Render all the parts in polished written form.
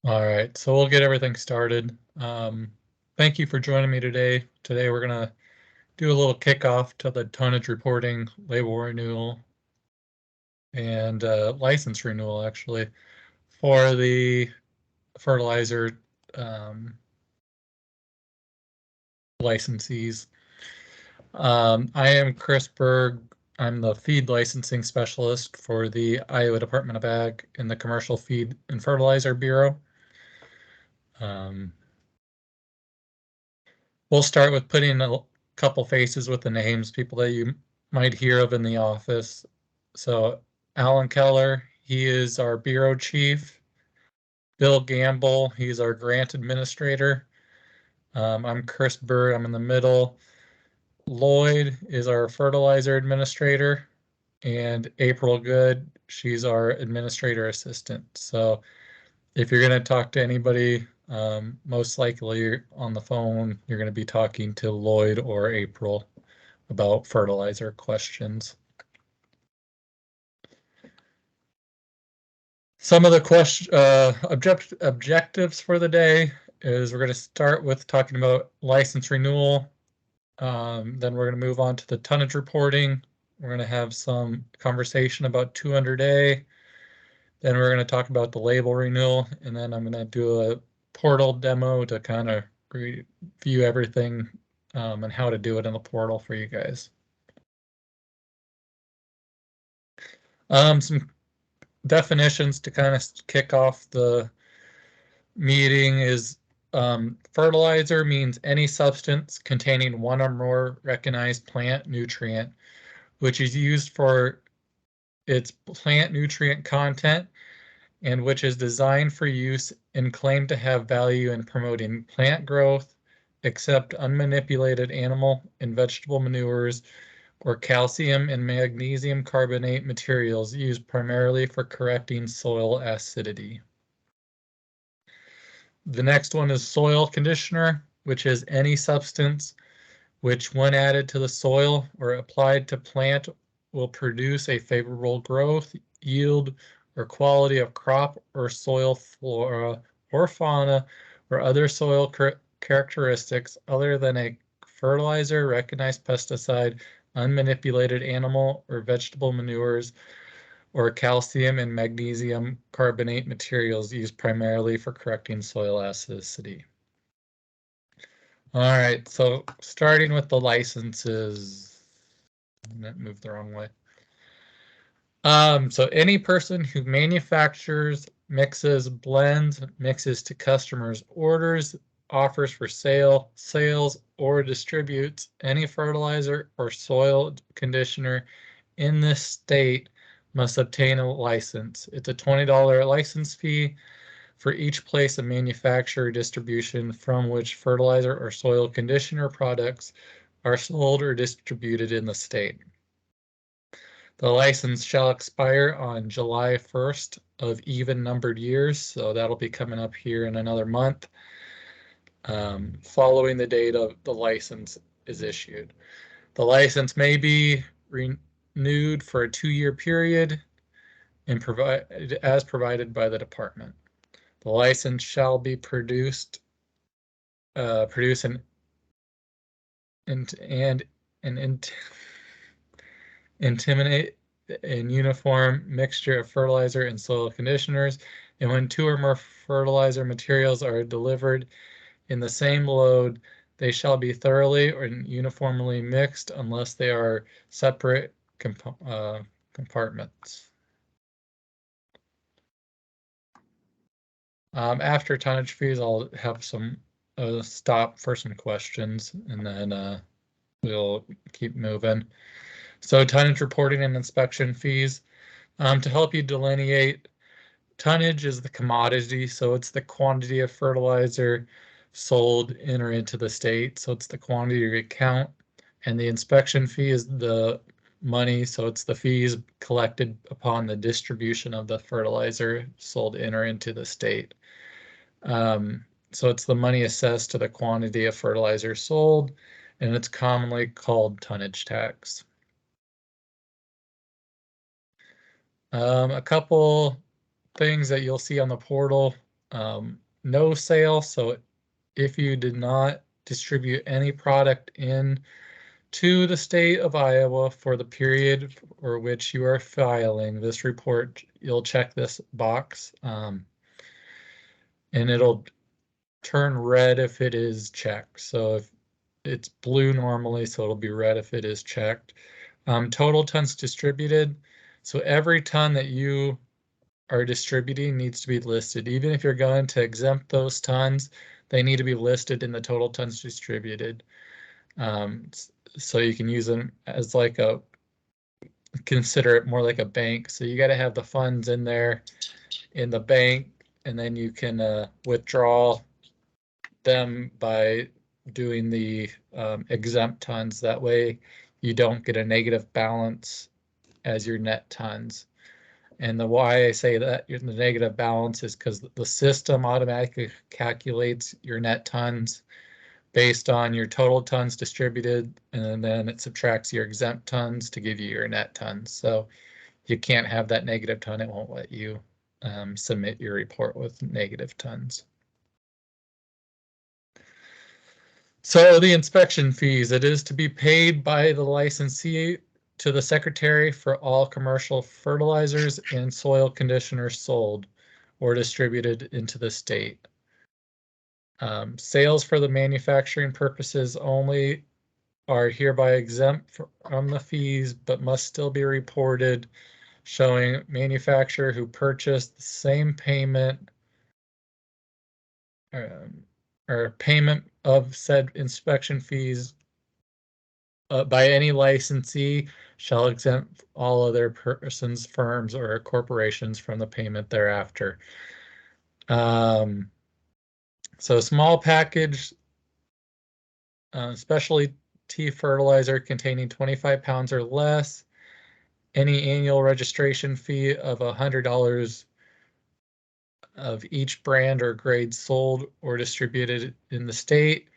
All right, so we'll get everything started. Thank you for joining me today. Today we're going to do a little kickoff to the tonnage reporting, label renewal, and license renewal, actually, for the fertilizer licensees. I am Chris Berg. I'm the feed licensing specialist for the Iowa Department of Ag in the Commercial Feed and Fertilizer Bureau. We'll start with putting a couple faces with the names, people that you might hear of in the office. So Alan Keller, he is our bureau chief. Bill Gamble, he's our grant administrator. I'm Chris Burr, I'm in the middle. Lloyd is our fertilizer administrator. And April Good, she's our administrator assistant. So if you're going to talk to anybody, most likely on the phone, you're going to be talking to Lloyd or April about fertilizer questions. Some of the objectives for the day is we're going to start with talking about license renewal. Then we're going to move on to the tonnage reporting. We're going to have some conversation about 200A. Then we're going to talk about the label renewal, and then I'm going to do a portal demo to kind of review everything and how to do it in the portal for you guys. Some definitions to kind of kick off the meeting is fertilizer means any substance containing one or more recognized plant nutrient, which is used for its plant nutrient content and which is designed for use and claimed to have value in promoting plant growth, except unmanipulated animal and vegetable manures or calcium and magnesium carbonate materials used primarily for correcting soil acidity. The next one is soil conditioner, which is any substance which, when added to the soil or applied to plant, will produce a favorable growth, yield, or quality of crop or soil flora or fauna or other soil characteristics other than a fertilizer, recognized pesticide, unmanipulated animal or vegetable manures, or calcium and magnesium carbonate materials used primarily for correcting soil acidity. All right, so starting with the licenses, that moved the wrong way. So any person who manufactures, mixes, blends, mixes to customers' orders, offers for sale, sales, or distributes any fertilizer or soil conditioner in this state must obtain a license. It's a $20 license fee for each place of manufacture or distribution from which fertilizer or soil conditioner products are sold or distributed in the state. The license shall expire on July 1st of even numbered years, so that'll be coming up here in another month, following the date of the license is issued. The license may be renewed for a 2-year period and as provided by the department. The license shall be produce an intimidate and uniform mixture of fertilizer and soil conditioners, and when 2 or more fertilizer materials are delivered in the same load, they shall be thoroughly or uniformly mixed unless they are separate compartments. After tonnage fees, I'll have some stop for some questions, and then we'll keep moving. So tonnage reporting and inspection fees. To help you delineate, tonnage is the commodity, so it's the quantity of fertilizer sold in or into the state, so it's the quantity count. And the inspection fee is the money, so it's the fees collected upon the distribution of the fertilizer sold in or into the state. So it's the money assessed to the quantity of fertilizer sold, and it's commonly called tonnage tax. A couple things that you'll see on the portal. no sale. So if you did not distribute any product in to the state of Iowa for the period for which you are filing this report, you'll check this box, and it'll turn red if it is checked. So if it's blue normally, so it'll be red if it is checked. Total tons distributed. So every ton that you are distributing needs to be listed. Even if you're going to exempt those tons, they need to be listed in the total tons distributed. So you can use them as like consider it more like a bank. So you got to have the funds in there in the bank, and then you can withdraw them by doing the exempt tons. That way you don't get a negative balance as your net tons. And the why I say that the negative balance is because the system automatically calculates your net tons based on your total tons distributed, and then it subtracts your exempt tons to give you your net tons. So you can't have that negative ton. It won't let you submit your report with negative tons. So the inspection fees, it is to be paid by the licensee to the secretary for all commercial fertilizers and soil conditioners sold or distributed into the state. Sales for the manufacturing purposes only are hereby exempt from the fees, but must still be reported, showing manufacturer who purchased the same payment or payment of said inspection fees by any licensee shall exempt all other persons, firms, or corporations from the payment thereafter. So small package, specialty fertilizer containing 25 pounds or less, any annual registration fee of $100 of each brand or grade sold or distributed in the state.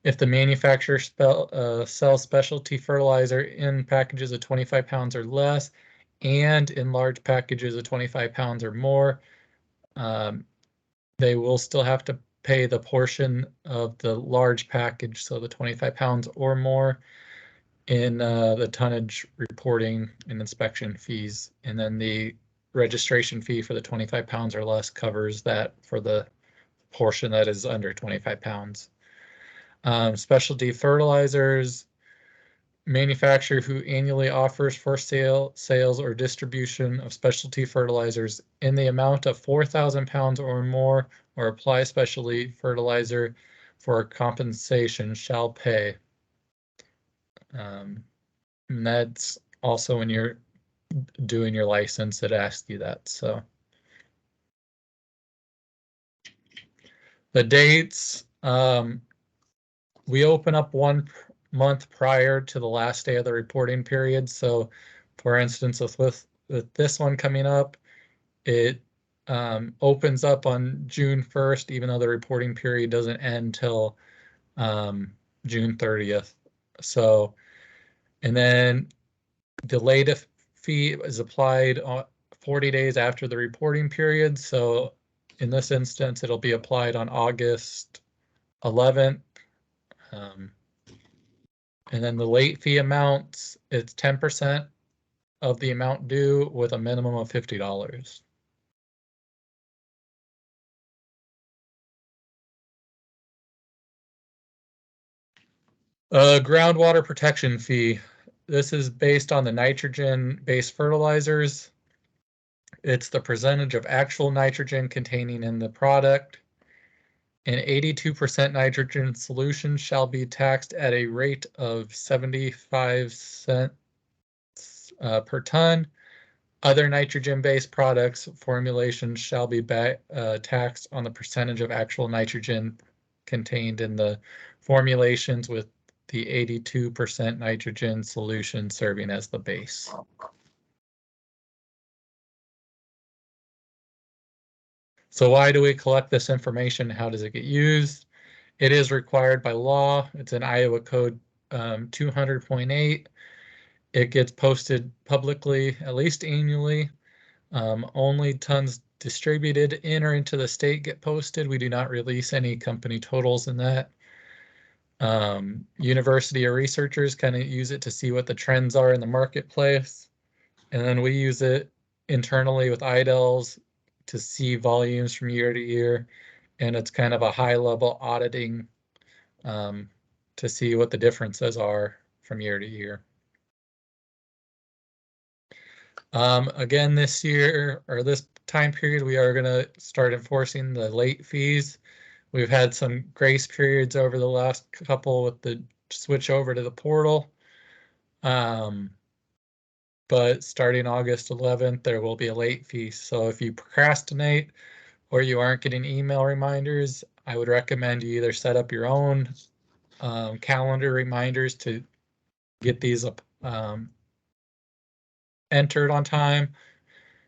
If the manufacturer sells specialty fertilizer in packages of 25 pounds or less and in large packages of 25 pounds or more, they will still have to pay the portion of the large package, so the 25 pounds or more, in the tonnage reporting and inspection fees. And then the registration fee for the 25 pounds or less covers that for the portion that is under 25 pounds. Specialty fertilizers, manufacturer who annually offers for sales or distribution of specialty fertilizers in the amount of 4,000 pounds or more, or apply specialty fertilizer for compensation shall pay. And that's also when you're doing your license, it asks you that. So the dates, we open up 1 month prior to the last day of the reporting period. So for instance, with this one coming up, it opens up on June 1st, even though the reporting period doesn't end till June 30th. So, and then the late fee is applied 40 days after the reporting period. So in this instance, it'll be applied on August 11th. And then the late fee amounts, it's 10% of the amount due with a minimum of $50. Groundwater protection fee. This is based on the nitrogen-based fertilizers. It's the percentage of actual nitrogen containing in the product. An 82% nitrogen solution shall be taxed at a rate of 75 cents per ton. Other nitrogen-based products formulations shall be taxed on the percentage of actual nitrogen contained in the formulations, with the 82% nitrogen solution serving as the base. So why do we collect this information? How does it get used? It is required by law. It's in Iowa Code 200.8. It gets posted publicly at least annually. Only tons distributed in or into the state get posted. We do not release any company totals in that. University or researchers kind of use it to see what the trends are in the marketplace. And then we use it internally with IDLs to see volumes from year to year. And it's kind of a high level auditing to see what the differences are from year to year. Again, this year or this time period, we are going to start enforcing the late fees. We've had some grace periods over the last couple with the switch over to the portal. But starting August 11th, there will be a late fee. So if you procrastinate or you aren't getting email reminders, I would recommend you either set up your own calendar reminders to get these entered on time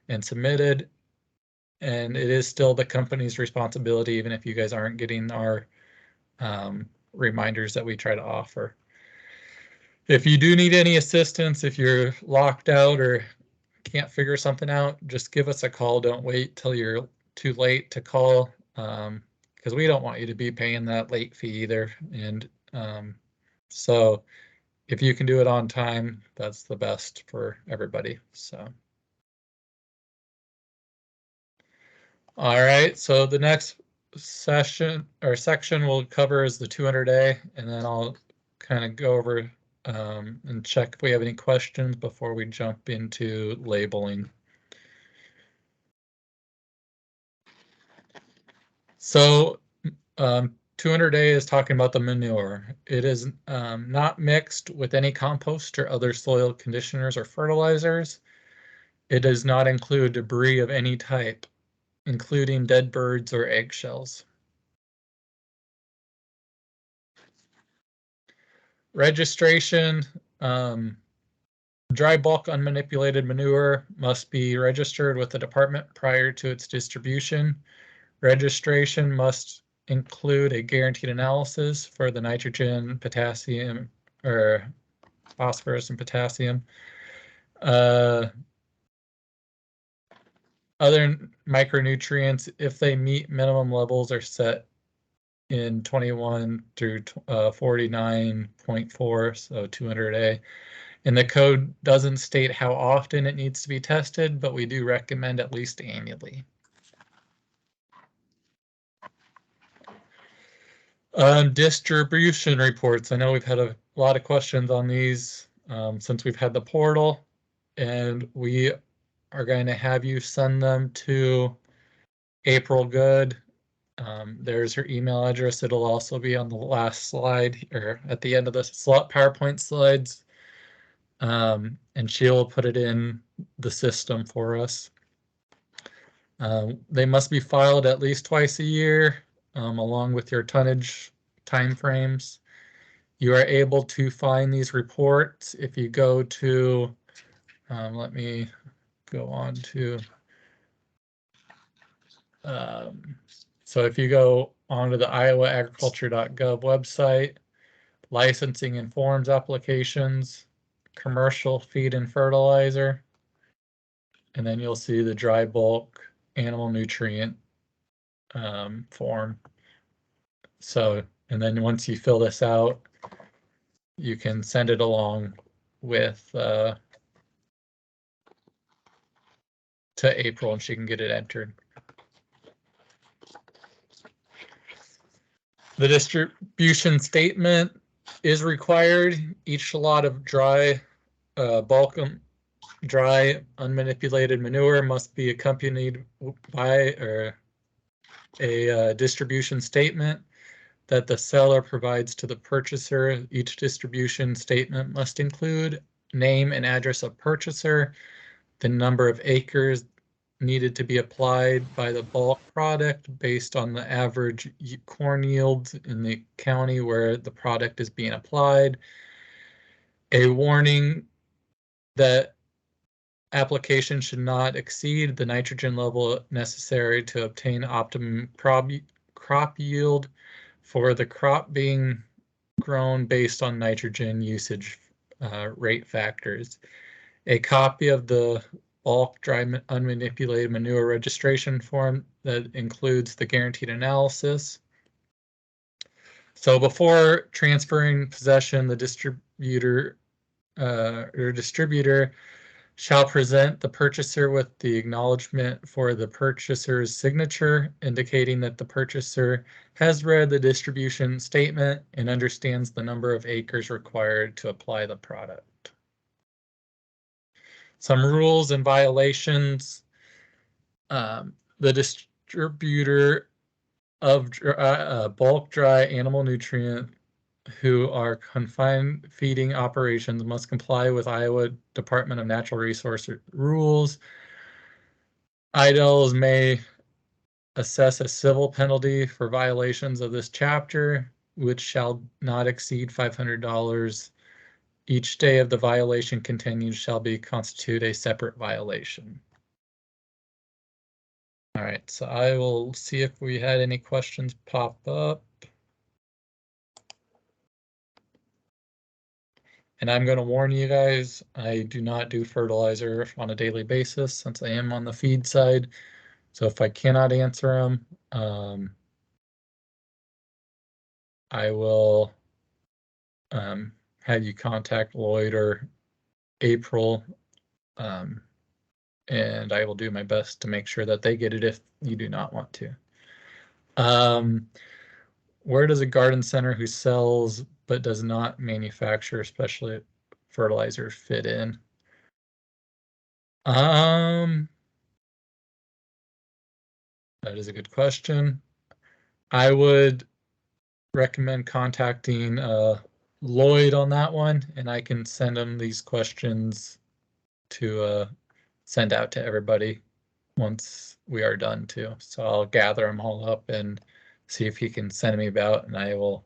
and submitted. And it is still the company's responsibility, even if you guys aren't getting our reminders that we try to offer. If you do need any assistance, if you're locked out or can't figure something out, just give us a call. Don't wait till you're too late to call, because we don't want you to be paying that late fee either. And so if you can do it on time, that's the best for everybody. So. All right, so the next session or section we'll cover is the 200A, and then I'll kind of go over and check if we have any questions before we jump into labeling. So 200A is talking about the manure. It is not mixed with any compost or other soil conditioners or fertilizers. It does not include debris of any type, including dead birds or eggshells. Registration, dry bulk unmanipulated manure must be registered with the department prior to its distribution. Registration must include a guaranteed analysis for the nitrogen, potassium, or phosphorus and potassium. Other micronutrients, if they meet minimum levels, are set in 21 through 49.4, so 200A. And the code doesn't state how often it needs to be tested, but we do recommend at least annually. Distribution reports. I know we've had a lot of questions on these since we've had the portal, and we are going to have you send them to April Good. There's her email address. It'll also be on the last slide or at the end of the PowerPoint slides. And she'll put it in the system for us. They must be filed at least twice a year, along with your tonnage timeframes. You are able to find these reports if you go to, let me go on to, so if you go onto the iowaagriculture.gov website, licensing and forms applications, commercial feed and fertilizer, and then you'll see the dry bulk animal nutrient form. So, and then once you fill this out, you can send it along with to April, and she can get it entered. The distribution statement is required. Each lot of dry bulk dry unmanipulated manure must be accompanied by a distribution statement that the seller provides to the purchaser. Each distribution statement must include name and address of purchaser, the number of acres needed to be applied by the bulk product based on the average corn yields in the county where the product is being applied, a warning that application should not exceed the nitrogen level necessary to obtain optimum crop yield for the crop being grown based on nitrogen usage rate factors. A copy of the bulk dry unmanipulated manure registration form that includes the guaranteed analysis. So before transferring possession, the distributor shall present the purchaser with the acknowledgement for the purchaser's signature, indicating that the purchaser has read the distribution statement and understands the number of acres required to apply the product. Some rules and violations. The distributor of bulk dry animal nutrient who are confined feeding operations must comply with Iowa Department of Natural Resources rules. IDLs may assess a civil penalty for violations of this chapter, which shall not exceed $500. Each day of the violation continued shall be constitute a separate violation. All right, so I will see if we had any questions pop up. And I'm going to warn you guys, I do not do fertilizer on a daily basis since I am on the feed side. So if I cannot answer them, I will have you contact Lloyd or April, and I will do my best to make sure that they get it if you do not want to. Where does a garden center who sells but does not manufacture, especially fertilizer, fit in? That is a good question. I would recommend contacting Lloyd on that one, and I can send him these questions to send out to everybody once we are done too. So I'll gather them all up and see if he can send me about, and I will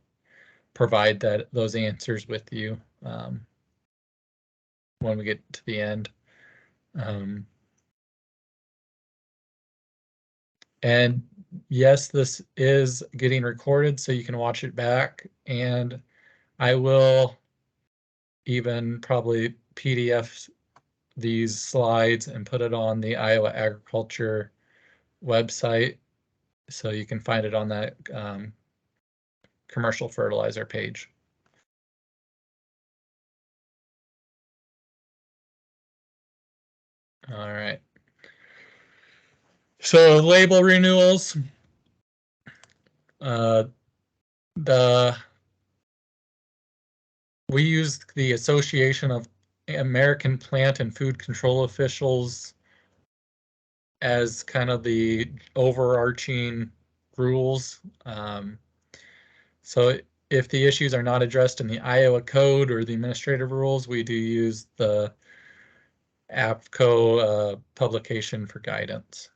provide those answers with you when we get to the end. And yes, this is getting recorded, so you can watch it back, and I will even probably PDF these slides and put it on the Iowa Agriculture website, so you can find it on that commercial fertilizer page. All right. So label renewals. We use the Association of American Plant and Food Control Officials as kind of the overarching rules. So if the issues are not addressed in the Iowa Code or the administrative rules, we do use the APCO publication for guidance.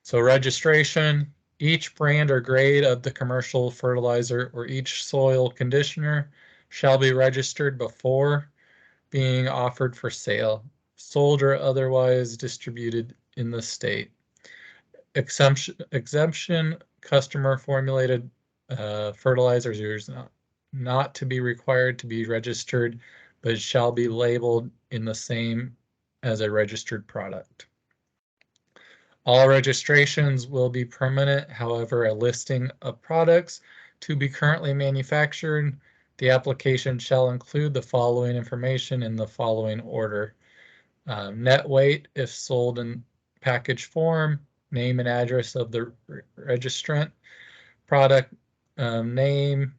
So registration, each brand or grade of the commercial fertilizer or each soil conditioner shall be registered before being offered for sale, sold or otherwise distributed in the state. Exemption customer formulated fertilizers are not to be required to be registered, but shall be labeled in the same as a registered product. All registrations will be permanent. However, a listing of products to be currently manufactured, the application shall include the following information in the following order. Net weight if sold in package form, name and address of the registrant, product name,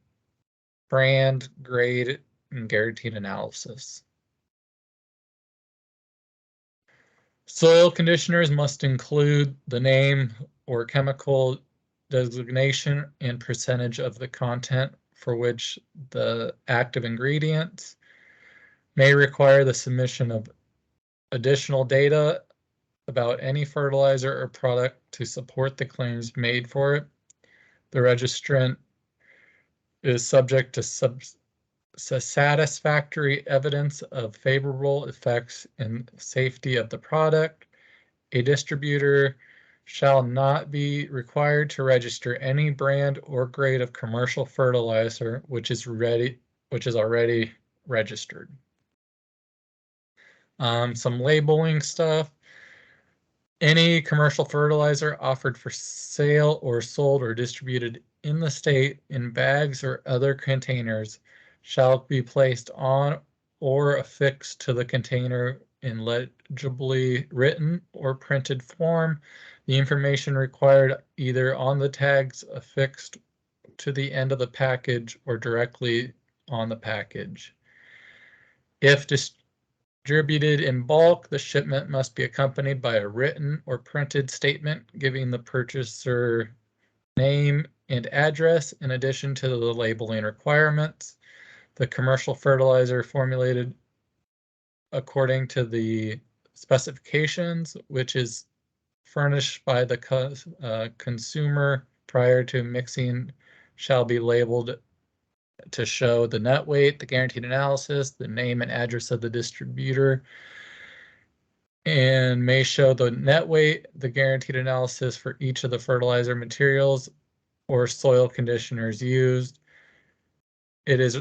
brand, grade, and guaranteed analysis. Soil conditioners must include the name or chemical designation and percentage of the content for which the active ingredients may require the submission of additional data about any fertilizer or product to support the claims made for it. The registrant is subject to satisfactory evidence of favorable effects and safety of the product. A distributor shall not be required to register any brand or grade of commercial fertilizer which is already registered. Some labeling stuff. Any commercial fertilizer offered for sale or sold or distributed in the state in bags or other containers shall be placed on or affixed to the container in legibly written or printed form. The information required either on the tags affixed to the end of the package or directly on the package. If distributed in bulk, the shipment must be accompanied by a written or printed statement giving the purchaser name and address in addition to the labeling requirements. The commercial fertilizer formulated according to the specifications, which is furnished by the consumer prior to mixing, shall be labeled to show the net weight, the guaranteed analysis, the name and address of the distributor, and may show the net weight, the guaranteed analysis for each of the fertilizer materials or soil conditioners used. It is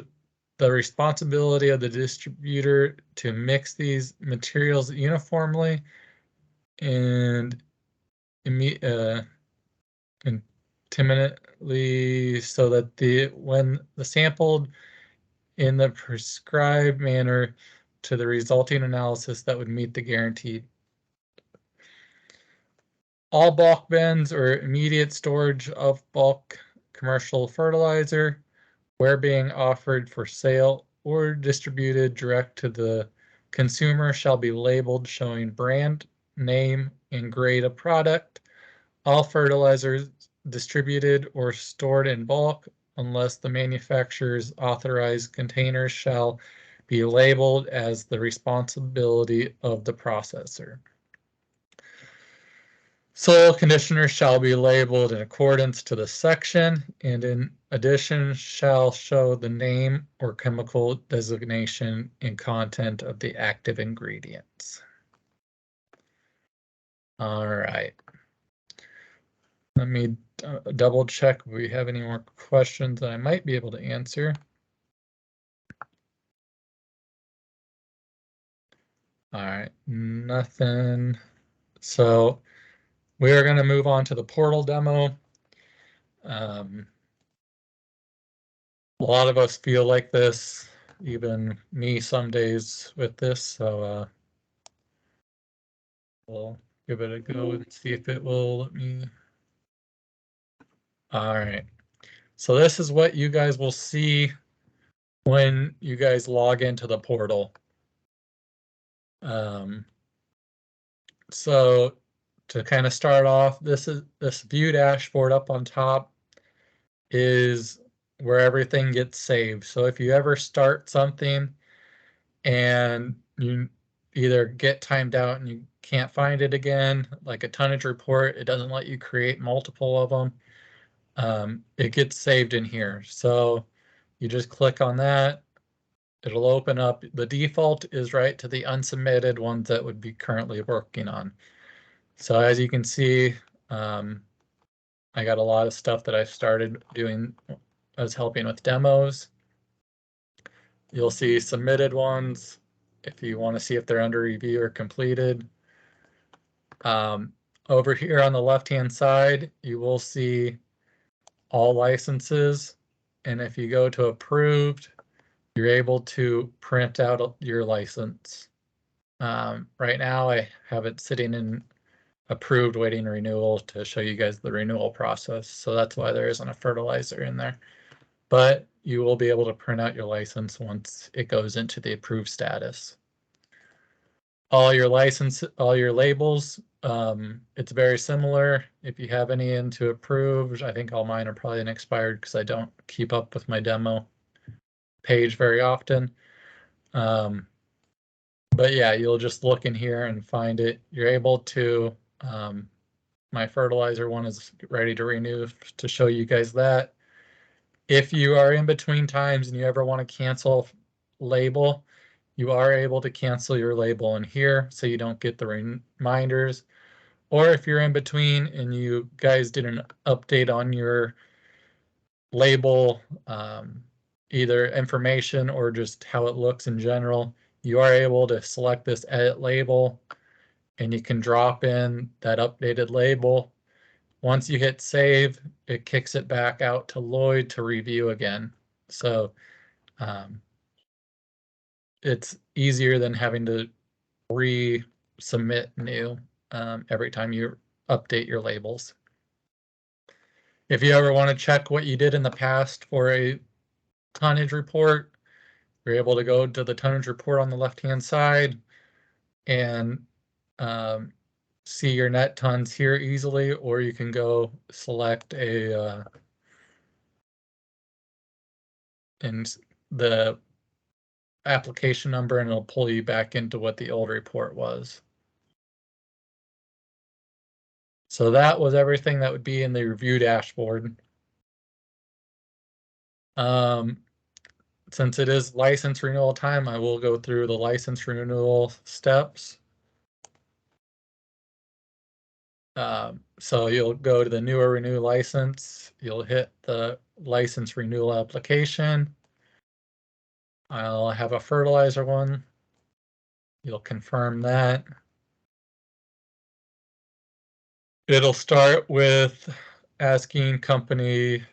the responsibility of the distributor to mix these materials uniformly and intermittently so that when the sampled in the prescribed manner to the resulting analysis that would meet the guarantee. All bulk bins or immediate storage of bulk commercial fertilizer, where being offered for sale or distributed direct to the consumer, shall be labeled showing brand, name, and grade of product. All fertilizers distributed or stored in bulk, unless the manufacturer's authorized containers, shall be labeled as the responsibility of the processor. Soil conditioners shall be labeled in accordance to the section, and in addition shall show the name or chemical designation and content of the active ingredients. All right. Let me double check if we have any more questions that I might be able to answer. All right, nothing. So we are going to move on to the portal demo. A lot of us feel like this, even me some days with this. So we'll give it a go and see if it will let me. All right. So this is what you guys will see when you guys log into the portal. So to kind of start off, this view dashboard up on top is where everything gets saved. So if you ever start something and you either get timed out and you can't find it again, like a tonnage report, it doesn't let you create multiple of them. It gets saved in here. So you just click on that. It'll open up. The default is right to the unsubmitted ones that would be currently working on. So as you can see, I got a lot of stuff that I started doing. I was helping with demos. You'll see submitted ones if you want to see if they're under review or completed. Over here on the left-hand side, you will see all licenses. And if you go to approved, you're able to print out your license. Right now, I have it sitting in approved waiting renewal to show you guys the renewal process. So that's why there isn't a fertilizer in there. But you will be able to print out your license once it goes into the approved status. All your labels, it's very similar. If you have any into approved, I think all mine are probably expired because I don't keep up with my demo page very often. But yeah, you'll just look in here and find it. You're able to, my fertilizer one is ready to renew to show you guys that. If you are in between times and you ever want to cancel label, you are able to cancel your label in here so you don't get the reminders. Or if you're in between and you guys did an update on your label either information or just how it looks in general, you are able to select this edit label and you can drop in that updated label. Once you hit save, it kicks it back out to Lloyd to review again. So it's easier than having to resubmit new every time you update your labels. If you ever want to check what you did in the past for a tonnage report, you're able to go to the tonnage report on the left-hand side and see your net tons here easily, or you can go select a and the application number and it'll pull you back into what the old report was. So that was everything that would be in the review dashboard. Since it is license renewal time, I will go through the license renewal steps. So you'll go to the new or renew license, you'll hit the license renewal application. I'll have a fertilizer one. You'll confirm that. It'll start with asking company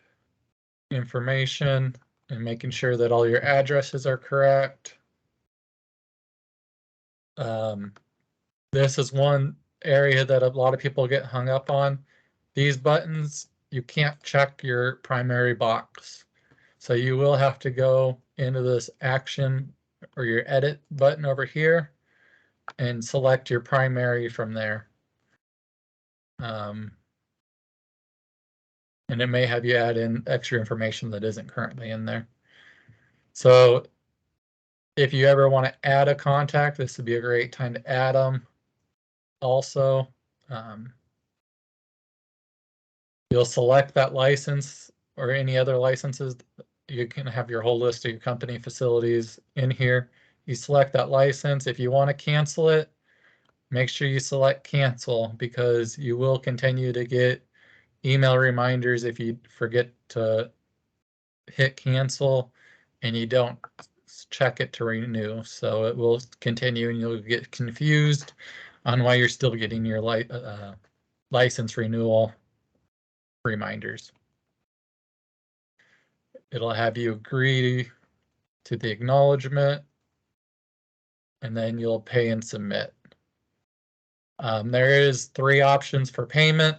information and making sure that all your addresses are correct. This is one area that a lot of people get hung up on. These buttons, you can't check your primary box. So you will have to go into this action or your edit button over here and select your primary from there. And it may have you add in extra information that isn't currently in there. So if you ever want to add a contact, this would be a great time to add them. Also, you'll select that license or any other licenses. You can have your whole list of your company facilities in here. You select that license. If you want to cancel it, make sure you select cancel, because you will continue to get email reminders if you forget to hit cancel and you don't check it to renew. So it will continue and you'll get confused on why you're still getting your license renewal reminders. It'll have you agree to the acknowledgement, and then you'll pay and submit. There is 3 options for payment: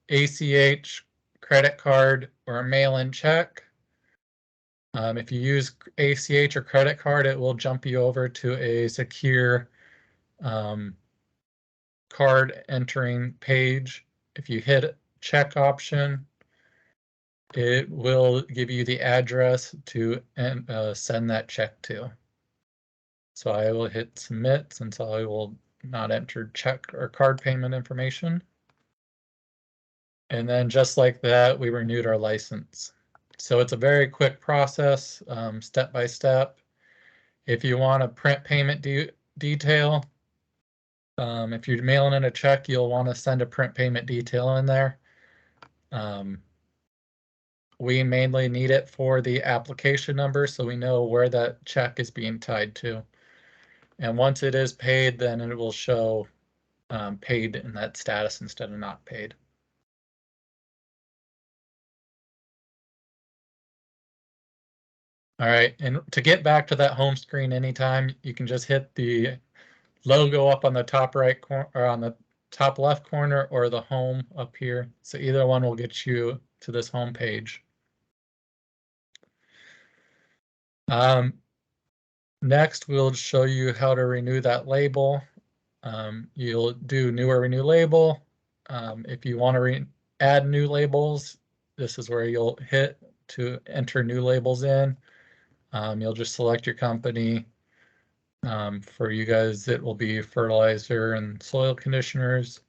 ACH, credit card, or a mail-in check. If you use ACH or credit card, it will jump you over to a secure card entering page. If you hit check option, it will give you the address to send that check to. So I will hit submit, since I will not enter check or card payment information. And then just like that, we renewed our license. So it's a very quick process, step by step. If you want a print payment detail, if you're mailing in a check, you'll want to send a print payment detail in there. We mainly need it for the application number, so we know where that check is being tied to. And once it is paid, then it will show paid in that status instead of not paid. All right, and to get back to that home screen anytime, you can just hit the logo up on the top right corner, or on the top left corner, or the home up here. So either one will get you to this home page. Next, we'll show you how to renew that label. You'll do new or renew label. If you want to add new labels, this is where you'll hit to enter new labels in. You'll just select your company. For you guys, it will be fertilizer and soil conditioners.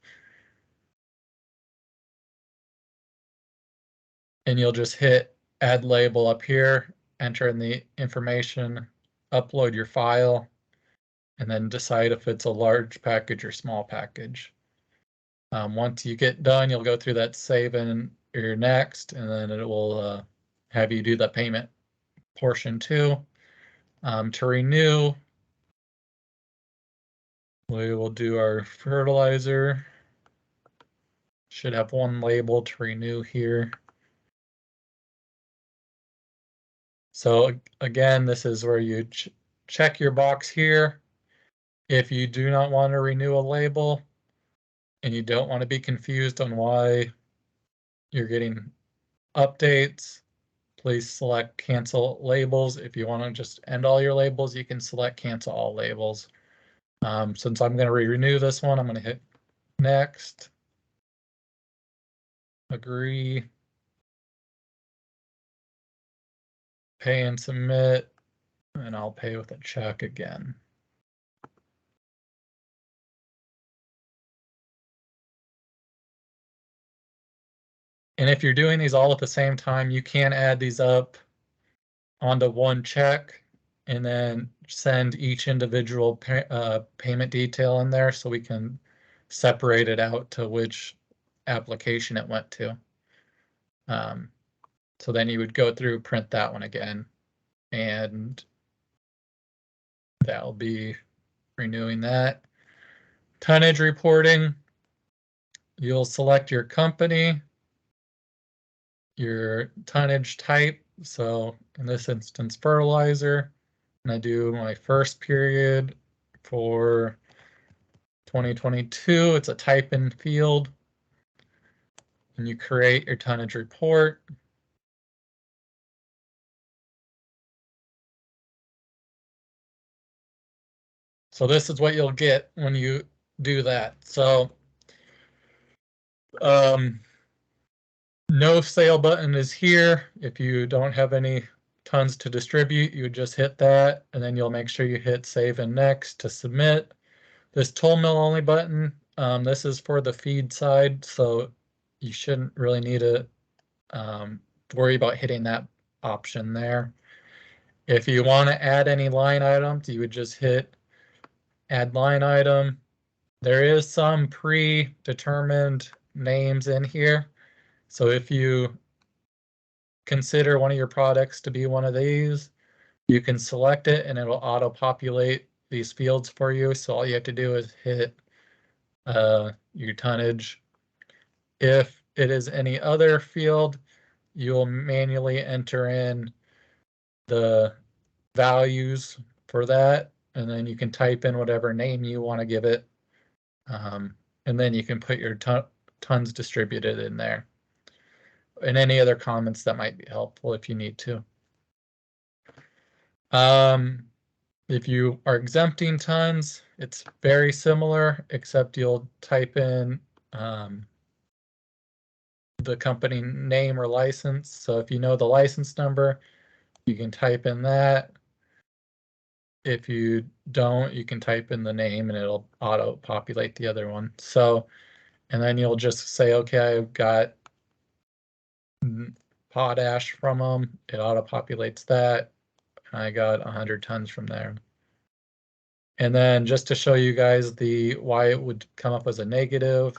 And you'll just hit add label up here, enter in the information, upload your file, and then decide if it's a large package or small package. Once you get done, you'll go through that save and your next, and then it will have you do the payment portion 2. To renew, we will do our fertilizer. Should have one label to renew here. So again, this is where you check your box here. If you do not want to renew a label and you don't want to be confused on why you're getting updates, please select cancel labels. If you want to just end all your labels, you can select cancel all labels. Since I'm going to renew this one, I'm going to hit next, agree, pay and submit, and I'll pay with a check again. And if you're doing these all at the same time, you can add these up onto one check and then send each individual payment detail in there so we can separate it out to which application it went to. So then you would go through, print that one again, and that'll be renewing that. Tonnage reporting, you'll select your company, your tonnage type. So in this instance, fertilizer, and I do my first period for 2022. It's a type in field, and you create your tonnage report. So this is what you'll get when you do that. So no sale button is here. If you don't have any tons to distribute, you just hit that, and then you'll make sure you hit save and next to submit. This toll mill only button, this is for the feed side, so you shouldn't really need to worry about hitting that option there. If you want to add any line items, you would just hit add line item. There is some predetermined names in here. So if you consider one of your products to be one of these, you can select it and it'll auto-populate these fields for you. So all you have to do is hit your tonnage. If it is any other field, you'll manually enter in the values for that, and then you can type in whatever name you want to give it, and then you can put your tons distributed in there, and any other comments that might be helpful if you need to. If you are exempting tons, it's very similar, except you'll type in the company name or license. So if you know the license number, you can type in that. If you don't, you can type in the name and it'll auto-populate the other one. So, and then you'll just say, okay, I've got potash from them. It auto-populates that. And I got 100 tons from there. And then just to show you guys why it would come up as a negative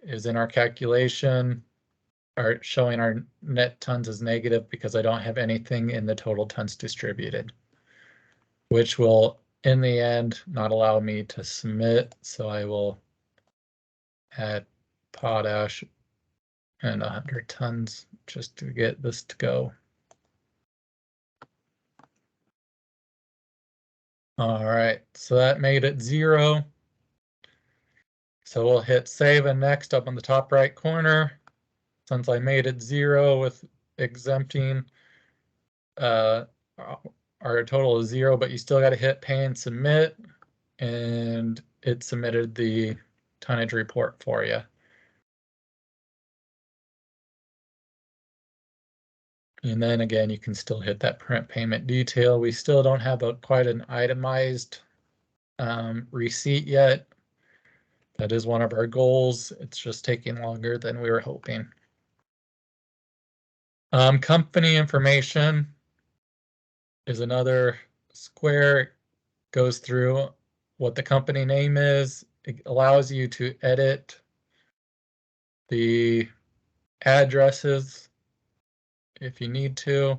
is in our calculation, showing our net tons as negative because I don't have anything in the total tons distributed, which will in the end not allow me to submit. So I will add potash and 100 tons just to get this to go. All right, so that made it 0. So we'll hit save and next up on the top right corner. Since I made it 0 with exempting, our total is 0, but you still got to hit pay and submit, and it submitted the tonnage report for you. And then again, you can still hit that print payment detail. We still don't have quite an itemized receipt yet. That is one of our goals. It's just taking longer than we were hoping. Company information is another square. It goes through what the company name is. It allows you to edit the addresses if you need to.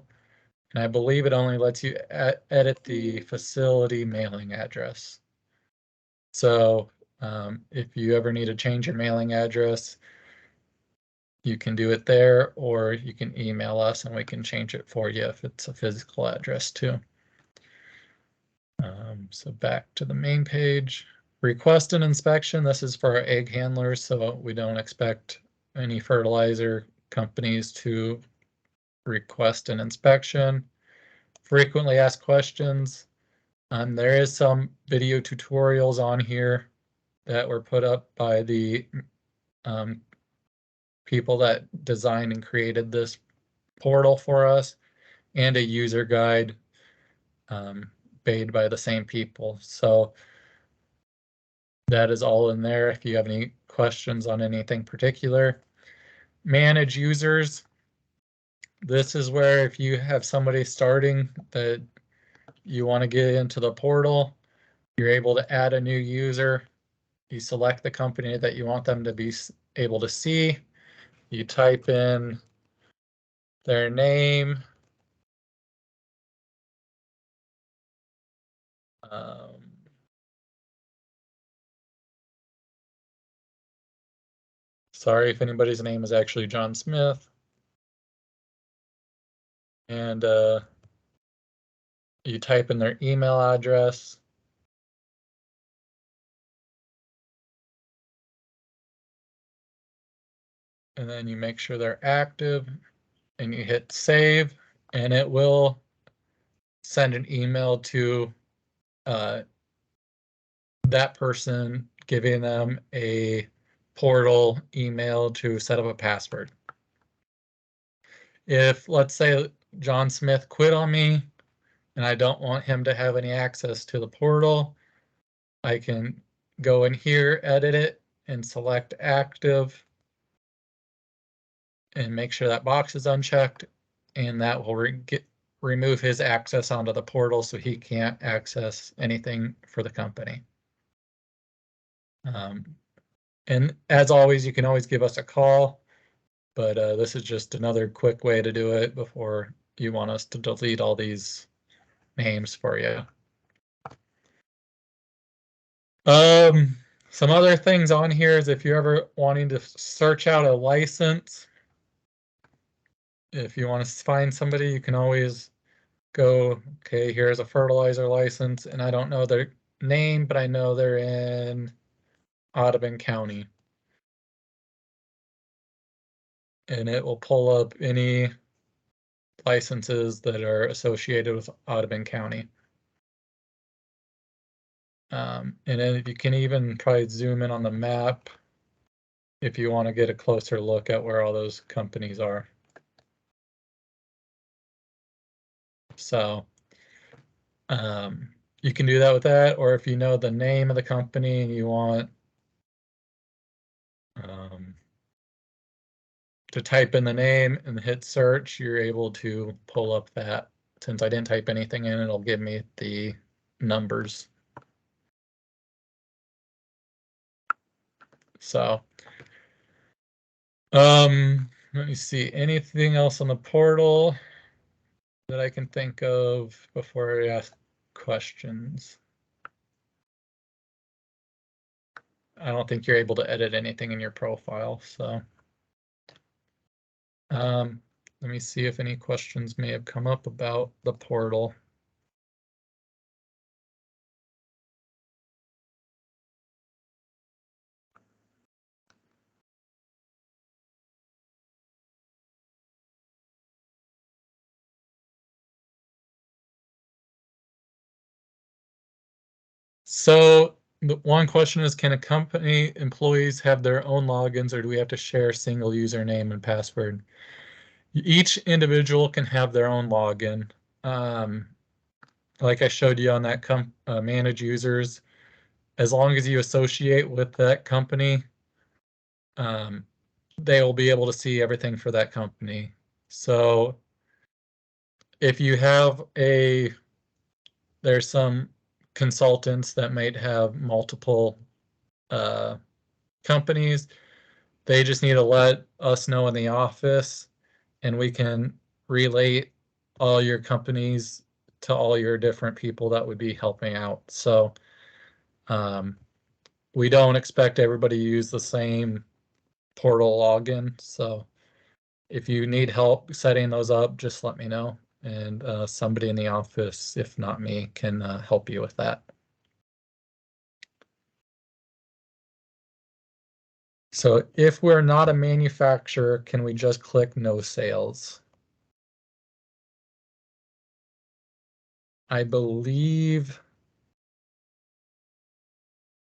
And I believe it only lets you edit the facility mailing address. So if you ever need to change your mailing address, you can do it there, or you can email us and we can change it for you if it's a physical address too. So back to the main page. Request an inspection. This is for our egg handlers, so we don't expect any fertilizer companies to request an inspection. Frequently asked questions. There is some video tutorials on here that were put up by the people that designed and created this portal for us, and a user guide made by the same people. So that is all in there if you have any questions on anything particular. Manage users. This is where if you have somebody starting that you want to get into the portal, you're able to add a new user. You select the company that you want them to be able to see. You type in their name. Sorry if anybody's name is actually John Smith. And you type in their email address. And then you make sure they're active and you hit save, and it will send an email to that person, giving them a portal email to set up a password. If, let's say, John Smith quit on me and I don't want him to have any access to the portal, I can go in here, edit it, and select active and make sure that box is unchecked, and that will remove his access onto the portal so he can't access anything for the company. And as always, you can always give us a call, but this is just another quick way to do it before you want us to delete all these names for you. Some other things on here is if you're ever wanting to search out a license, if you want to find somebody, you can always go, okay, here's a fertilizer license, and I don't know their name, but I know they're in Audubon County. And it will pull up any licenses that are associated with Audubon County. And then you can even try zoom in on the map if you want to get a closer look at where all those companies are. So you can do that with that, or if you know the name of the company and you want to type in the name and hit search, you're able to pull up that. Since I didn't type anything in, it'll give me the numbers. So let me see, anything else on the portal that I can think of before I ask questions? I don't think you're able to edit anything in your profile, so let me see if any questions may have come up about the portal. So the one question is, can a company employees have their own logins, or do we have to share a single username and password? Each individual can have their own login. Like I showed you on that manage users, as long as you associate with that company, they will be able to see everything for that company. So if you have there's some consultants that might have multiple companies, they just need to let us know in the office and we can relay all your companies to all your different people that would be helping out. So we don't expect everybody to use the same portal login. So if you need help setting those up, just let me know. And somebody in the office, if not me, can help you with that. So if we're not a manufacturer, can we just click no sales? I believe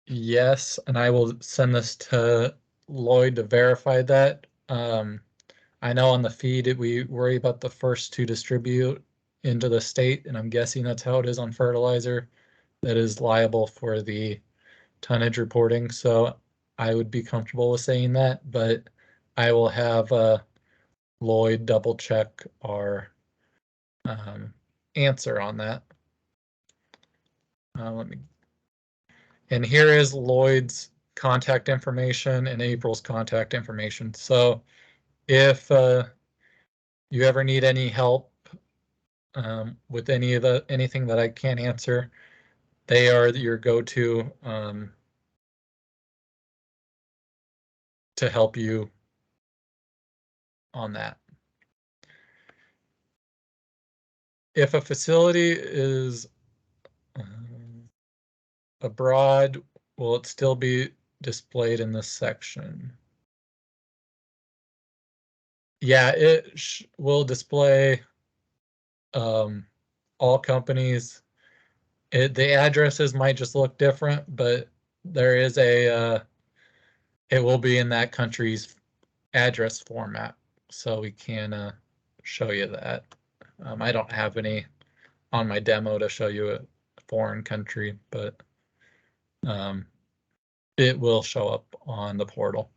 yes, and I will send this to Lloyd to verify that. I know on the feed we worry about the first to distribute into the state, and I'm guessing that's how it is on fertilizer that is liable for the tonnage reporting. So I would be comfortable with saying that, but I will have Lloyd double check our answer on that. Let me. And here is Lloyd's contact information and April's contact information. So if you ever need any help with anything that I can't answer, they are your go-to to help you on that. If a facility is abroad, will it still be displayed in this section? Yeah, it will display all companies. The addresses might just look different, but there is it will be in that country's address format, so we can show you that. I don't have any on my demo to show you a foreign country, but it will show up on the portal.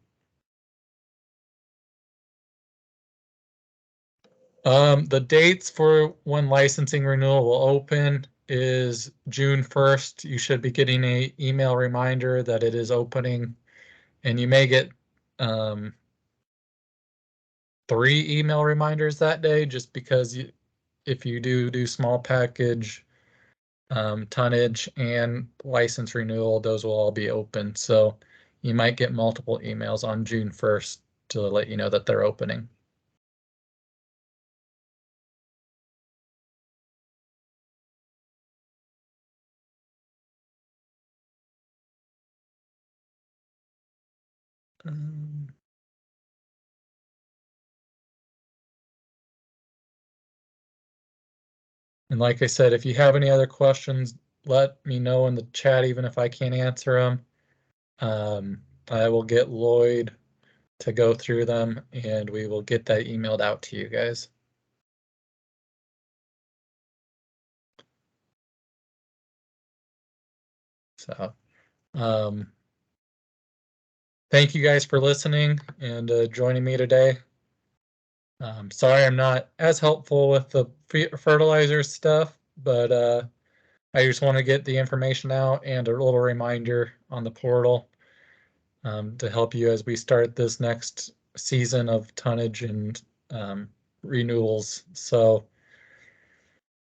The dates for when licensing renewal will open is June 1st. You should be getting an email reminder that it is opening, and you may get 3 email reminders that day, just because if you do small package, tonnage, and license renewal, those will all be open. So you might get multiple emails on June 1st to let you know that they're opening. And like I said, if you have any other questions, let me know in the chat, even if I can't answer them. I will get Lloyd to go through them, and we will get that emailed out to you guys. So, thank you guys for listening and joining me today. Sorry I'm not as helpful with the fertilizer stuff, but I just want to get the information out and a little reminder on the portal to help you as we start this next season of tonnage and renewals. So,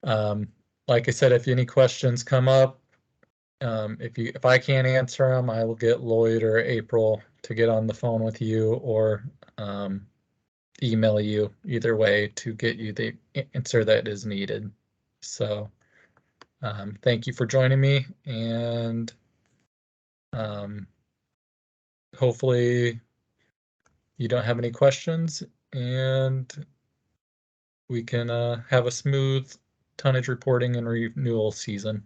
like I said, if any questions come up, if I can't answer them, I will get Lloyd or April to get on the phone with you, or email you, either way, to get you the answer that is needed. So thank you for joining me, and hopefully you don't have any questions, and we can have a smooth tonnage reporting and renewal season.